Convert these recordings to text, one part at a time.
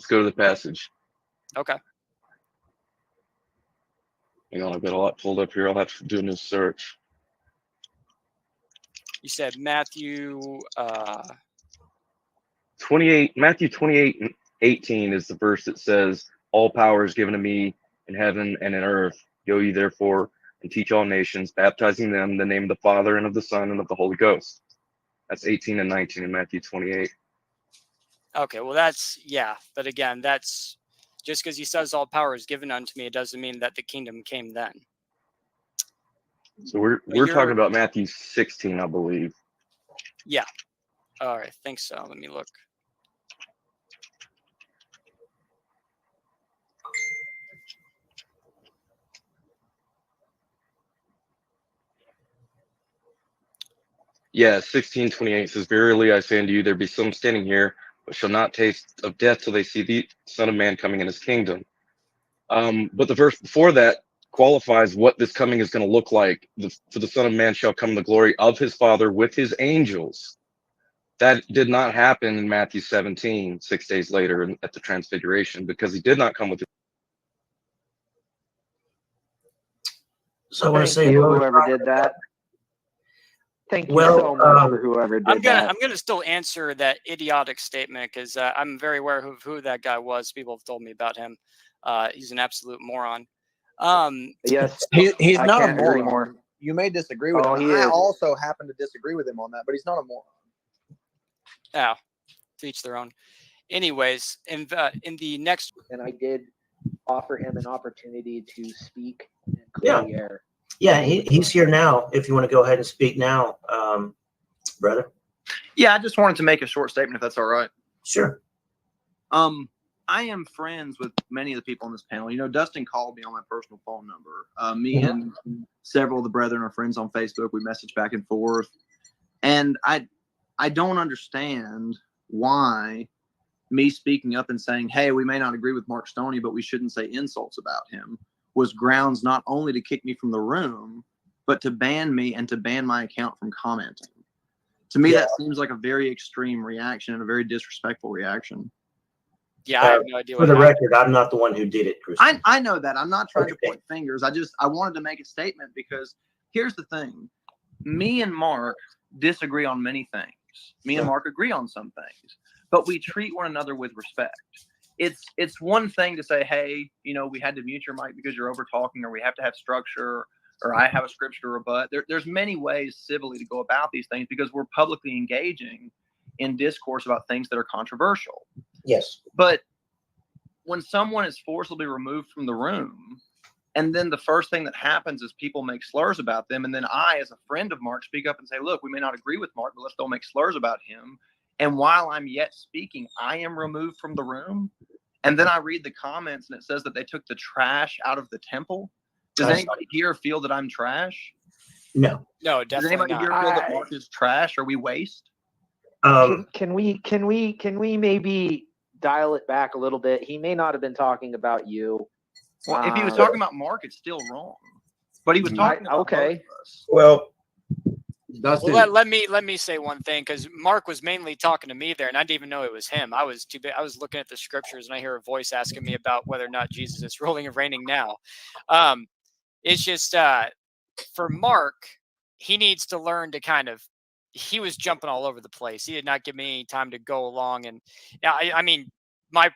Let's go to the passage. Okay. Hang on, I've got a lot pulled up here. I'll have to do a new search. You said Matthew 28. Matthew 28:18 is the verse that says, "All power is given to me in heaven and in earth. Go ye therefore and teach all nations, baptizing them in the name of the Father and of the Son and of the Holy Ghost." That's 18 and 19 in Matthew 28. Okay, well that's but again, that's just because he says all power is given unto me, it doesn't mean that the kingdom came then. So we're talking about Matthew 16, I believe. Yeah. All right, I think so. Let me look. Yeah, 16:28 says, "Verily I say unto you, there be some standing here, but shall not taste of death till they see the Son of Man coming in his kingdom." But the verse before that qualifies what this coming is going to look like. For the Son of Man shall come in the glory of his Father with his angels. That did not happen in Matthew 17, 6 days later at the Transfiguration, because he did not come with his. So I want to say, whoever did that. Thank you so much for whoever did that. I'm gonna still answer that idiotic statement because I'm very aware of who that guy was. People have told me about him. He's an absolute moron. Yes, he's I not a can't agree moron. more. You may disagree with him. He I is. also happen to disagree with him on that, but he's not a moron. Yeah, to each their own. Anyways, in the next, and I did offer him an opportunity to speak and clear the air. Yeah, he's here now. If you want to go ahead and speak now, brother. Yeah, I just wanted to make a short statement, if that's all right. Sure. I am friends with many of the people on this panel. You know, Dustin called me on my personal phone number. Me and several of the brethren are friends on Facebook. We message back and forth. And I don't understand why me speaking up and saying, hey, we may not agree with Mark Stoney, but we shouldn't say insults about him, was grounds not only to kick me from the room, but to ban me and to ban my account from commenting. To me, that seems like a very extreme reaction and a very disrespectful reaction. Yeah, I have no idea. For the record, I'm not the one who did it, Christian. I know that. I'm not trying to point fingers. I wanted to make a statement because here's the thing. Me and Mark disagree on many things. Me and Mark agree on some things, but we treat one another with respect. It's one thing to say, hey, you know, we had to mute your mic because you're over talking, or we have to have structure, or I have a scripture to rebut. There's many ways civilly to go about these things because we're publicly engaging in discourse about things that are controversial. Yes. But when someone is forcibly removed from the room, and then the first thing that happens is people make slurs about them, and then I, as a friend of Mark, speak up and say, look, we may not agree with Mark, but let's don't make slurs about him. And while I'm yet speaking, I am removed from the room. And then I read the comments and it says that they took the trash out of the temple. Does anybody here feel that I'm trash? No. No, definitely Does anybody here feel that Mark is trash? Are we waste? Can we maybe dial it back a little bit? He may not have been talking about you. Well, if he was talking about Mark, it's still wrong. But he was talking about both of us. Well, let me say one thing, because Mark was mainly talking to me there, and I didn't even know it was him. I was looking at the scriptures, and I hear a voice asking me about whether or not Jesus is ruling and reigning now. It's just for Mark, he needs to learn to he was jumping all over the place. He did not give me any time to go along, and I mean, my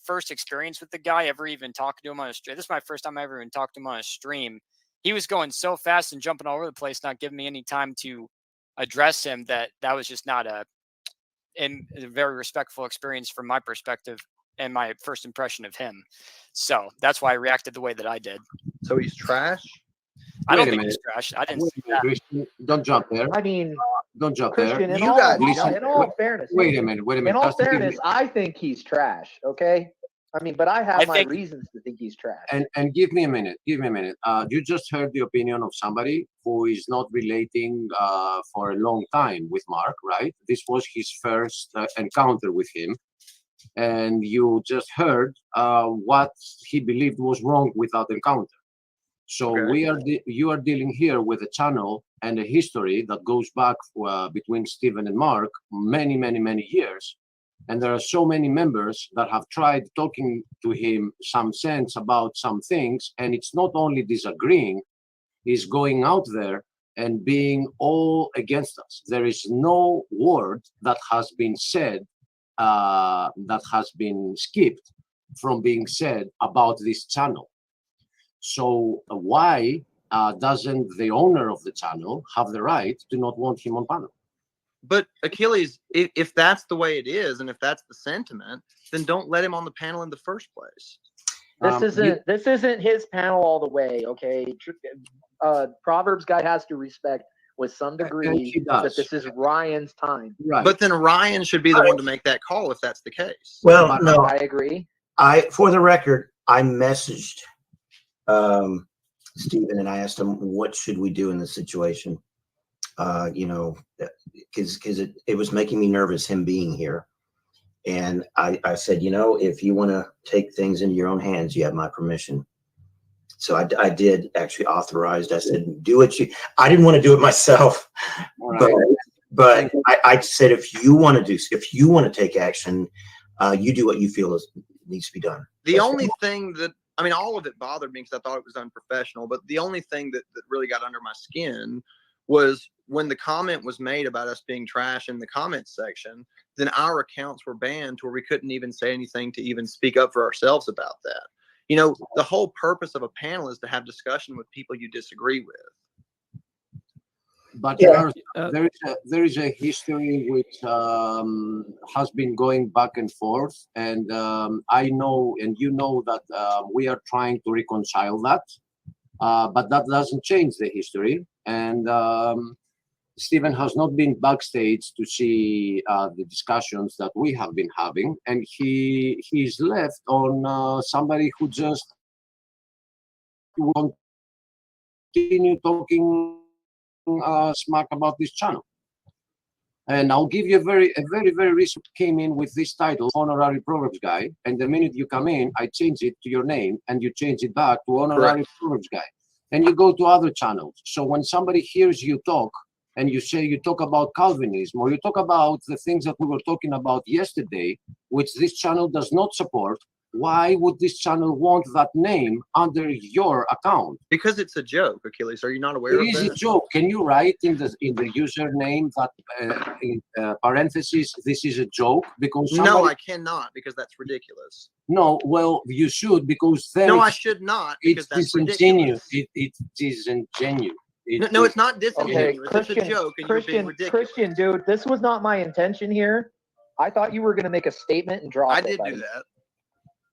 first experience with the guy, ever even talking to him on a stream. This is my first time I ever even talked to him on a stream. He was going so fast and jumping all over the place, not giving me any time to address him. That was just not a very respectful experience from my perspective and my first impression of him. So that's why I reacted the way that I did. So he's trash? I don't think he's trash. I didn't see that. Don't jump there. I mean, don't jump Christian, there. in all fairness. Wait a minute. In all fairness, I think he's trash. Okay. I mean, but I have my reasons to think he's trash. And give me a minute. You just heard the opinion of somebody who is not relating for a long time with Mark, right? This was his first encounter with him. And you just heard what he believed was wrong with that encounter. So you are dealing here with a channel and a history that goes back between Stephen and Mark many, many, many years. And there are so many members that have tried talking to him some sense about some things, and it's not only disagreeing, he's going out there and being all against us. There is no word that has been said, that has been skipped from being said about this channel. So why doesn't the owner of the channel have the right to not want him on panel? But Achilles, if that's the way it is, and if that's the sentiment, then don't let him on the panel in the first place. This isn't his panel all the way, okay? Proverbs guy has to respect with some degree that this is Ryan's time. Right. But then Ryan should be the one to make that call if that's the case. Well, no, I agree. For the record, I messaged Stephen and I asked him, what should we do in this situation? You know, because it was making me nervous, him being here. And I said, you know, if you want to take things into your own hands, you have my permission. So I did actually authorize. I said, do what you. I didn't want to do it myself, right. but I said, if you want to take action, you do what you feel needs to be done. The only thing that, I mean, all of it bothered me because I thought it was unprofessional. But the only thing that really got under my skin was when the comment was made about us being trash in the comments section, then our accounts were banned to where we couldn't even say anything to even speak up for ourselves about that. You know, the whole purpose of a panel is to have discussion with people you disagree with. But yeah. there is a history which has been going back and forth, and I know, and you know, that we are trying to reconcile that, but that doesn't change the history. And Stephen has not been backstage to see the discussions that we have been having, and he's left on somebody who just won't continue talking smack about this channel. And I'll give you a very recent came in with this title, Honorary Proverbs Guy, and the minute you come in, I change it to your name, and you change it back to Honorary Proverbs Guy, and you go to other channels. So when somebody hears you talk, and you say you talk about Calvinism, or you talk about the things that we were talking about yesterday, which this channel does not support, why would this channel want that name under your account? Because it's a joke, Achilles. Are you not aware of that? It is a joke. Can you write in the username that in parentheses, this is a joke? Because no, I cannot, because that's ridiculous. No, well, you should, because then no, I should not, because that's disingenuous. ridiculous. It is disingenuous. No, it's not disingenuous. Okay, Christian, it's a joke, and you're being ridiculous. Christian, dude, this was not my intention here. I thought you were going to make a statement and drop it. I did do that.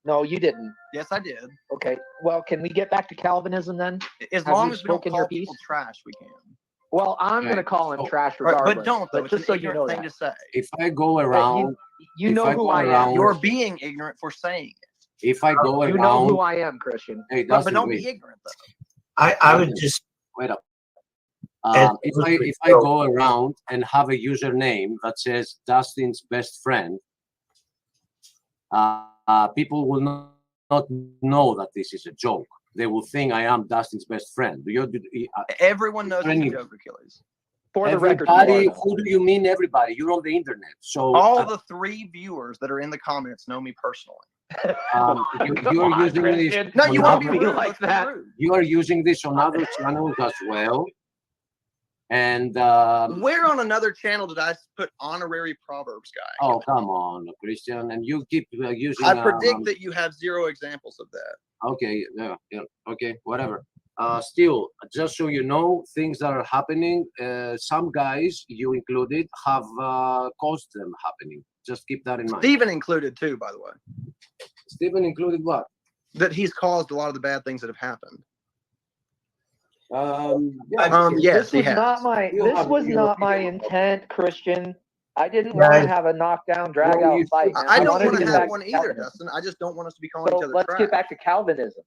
No, you didn't. Yes, I did. Okay, well, can we get back to Calvinism then? As long as we don't call people trash, we can. Well, I'm going to call him trash regardless. But don't, though. Just so you know thing to say. If I go around... You know who I am. You're being ignorant for saying it. If I go around... You know who I am, Christian. Hey, but don't be ignorant, though. I would just... Wait up. If I go around and have a username that says Dustin's best friend, people will not know that this is a joke. They will think I am Dustin's best friend. Everyone knows it's a joke, Achilles. For the record, who do you mean everybody? You're on the internet. So all the 3 viewers that are in the comments know me personally. You're using this. No, you won't be like that. You are using this on other channels as well. And where on another channel did I put Honorary Proverbs Guy? Oh, come on, Christian, and you keep using. I predict that you have 0 examples of that. Okay, yeah, okay, whatever. Still, just so you know, things that are happening, some guys, you included, have caused them happening. Just keep that in mind. Stephen included too, by the way. Stephen included what? That he's caused a lot of the bad things that have happened. Yes, this was not my intent, Christian. I didn't want to have a knockdown, drag out fight. Man. I don't want to have one either, Dustin. I just don't want us to be calling each other let's get back to Calvinism.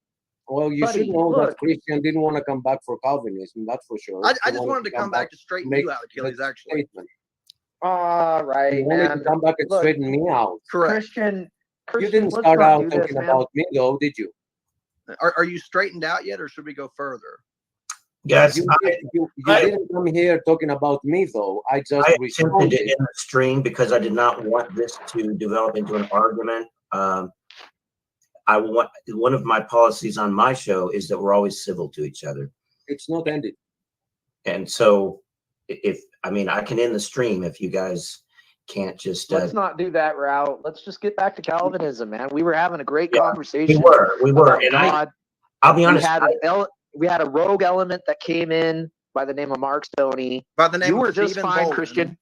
Well, you should know that Christian didn't want to come back for Calvinism, that's for sure. I just wanted to come back to straighten you out, Achilles, actually. All right, you wanted to come back and straighten me out. Correct. Christian, you didn't start out talking about me, though, did you? Are you straightened out yet, or should we go further? Yes, You didn't come here talking about me, though. I just I attempted responded. it in the stream because I did not want this to develop into an argument. I want one of my policies on my show is that we're always civil to each other. It's not ended. And so, if I mean, I can end the stream if you guys can't just. Let's not do that route. Let's just get back to Calvinism, man. We were having a great Yeah, conversation. We were, and God. I'll be honest. We had a rogue element that came in by the name of Mark Stoney. By the name you were of just Stephen fine, Bolton. Christian.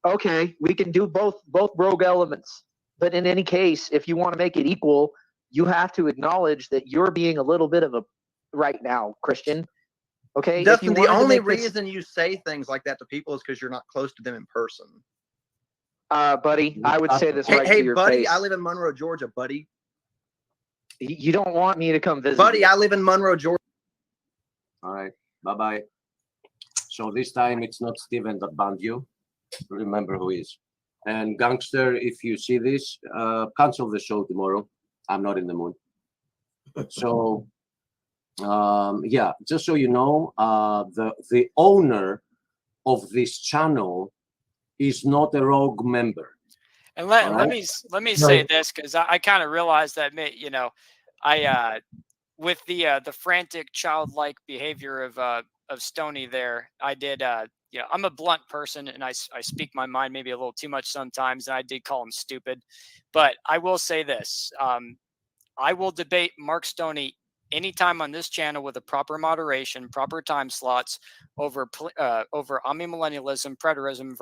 Okay, we can do both rogue elements. But in any case, if you want to make it equal, you have to acknowledge that you're being a little bit of a right now, Christian. Okay, Dustin, the only reason you say things like that to people is because you're not close to them in person. Buddy, I would say this right to hey, your buddy, face. I live in Monroe, Georgia, buddy. You don't want me to come visit Buddy, you. I live in Monroe, Georgia. All right. Bye-bye. So this time it's not Steven that banned you. Remember who is. And Gangster, if you see this, cancel the show tomorrow. I'm not in the mood. So, yeah, just so you know, the owner of this channel is not a rogue member. And let me say this, because I kind of realized that, you know, I with the frantic childlike behavior of Stoney there, I did you know, I'm a blunt person and I speak my mind maybe a little too much sometimes, and I did call him stupid. But I will say this, I will debate Mark Stoney anytime on this channel with a proper moderation, proper time slots over amillennialism, preterism.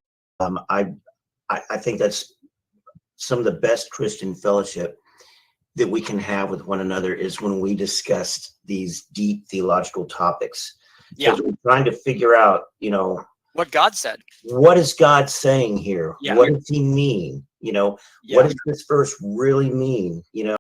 I think that's some of the best Christian fellowship that we can have with one another is when we discuss these deep theological topics. Yeah, we're trying to figure out, you know, what God said. What is God saying here? Yeah. What does he mean? You know, what does this verse really mean? You know.